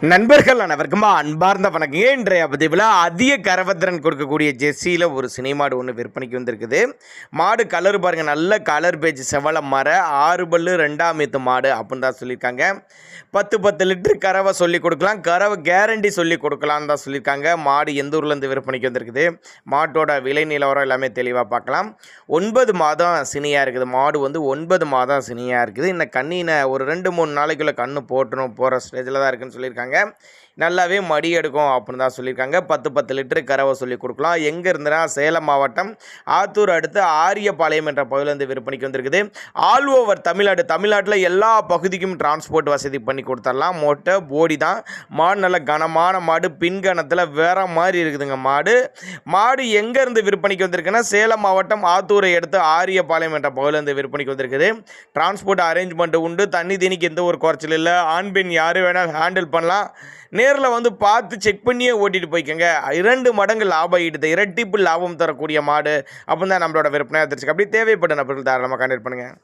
நண்பர்கள் அனைவருக்கும் அன்பார்ந்த வணக்கம். இன்றைய பதிவில் அதிக கரவத்திரன் கொடுக்கக்கூடிய ஜெர்சியில் ஒரு சினை மாடு ஒன்று விற்பனைக்கு வந்திருக்குது. மாடு கலர் பாருங்கள், நல்ல கலர் பேஜ் செவலை மர 6 பல்லு 2ஆம் ஈத்து மாடு அப்படின்னு தான் சொல்லியிருக்காங்க. 10 லிட்டர் கறவை சொல்லி கொடுக்கலாம், கறவை கேரண்டி சொல்லி கொடுக்கலான்னு தான் சொல்லியிருக்காங்க. மாடு எந்த ஊர்லேருந்து விற்பனைக்கு வந்திருக்குது, மாட்டோட விலை நிலவரம் எல்லாமே தெளிவாக பார்க்கலாம். 9 மாதம் சினியாக இருக்குது. மாடு வந்து 9 மாதம் சினியாக இருக்குது. இன்னும் கண்ணினை ஒரு 2-3 நாளைக்குள்ளே கண்ணு போட்டணும் போகிற ஸ்டேஜில் தான் இருக்குதுன்னு சொல்லியிருக்காங்க. நல்லாவே மடி எடுக்கும் அப்படின்னு தான் சொல்லியிருக்காங்க. 10 லிட்டரு கறவை சொல்லி கொடுக்கலாம். எங்கே இருந்துன்னா சேலம் மாவட்டம் ஆத்தூர் அடுத்து ஆரியபாளையம் என்ற பகுதியிலேருந்து விற்பனைக்கு வந்திருக்குது. ஆல் ஓவர் தமிழ்நாட்டில் எல்லா பகுதிக்கும் டிரான்ஸ்போர்ட் வசதி பண்ணி கொடுத்துடலாம். மொட்டை போடி தான். மாடு நல்ல கனமான மாடு, பின்கணத்தில் வேற மாதிரி இருக்குதுங்க. மாடு எங்கேருந்து விற்பனைக்கு வந்திருக்குன்னா சேலம் மாவட்டம் ஆத்தூரை எடுத்து ஆரியபாளையம் என்ற பகுதியிலேருந்து விற்பனைக்கு வந்திருக்குது. டிரான்ஸ்போர்ட் அரேஞ்ச்மெண்ட் உண்டு. தண்ணி தீனிக்கு எந்த ஒரு குறைச்சல் இல்லை. ஆண் பெண் யார் வேணாலும் ஹேண்டில் பண்ணலாம். நேரில் வந்து பார்த்து செக் பண்ணியே ஓட்டிட்டு போய்க்கோங்க. 2 மடங்கு லாபம் ஈடுது, இரட்டிப்பு லாபம் தரக்கூடிய மாடு அப்படின்னு தான் நம்மளோட விற்பனை தெரிஞ்சுக்க. அப்படி தேவைப்பட்ட நபர்கள் தாராளமாக கான்டாக்ட் பண்ணுங்கள்.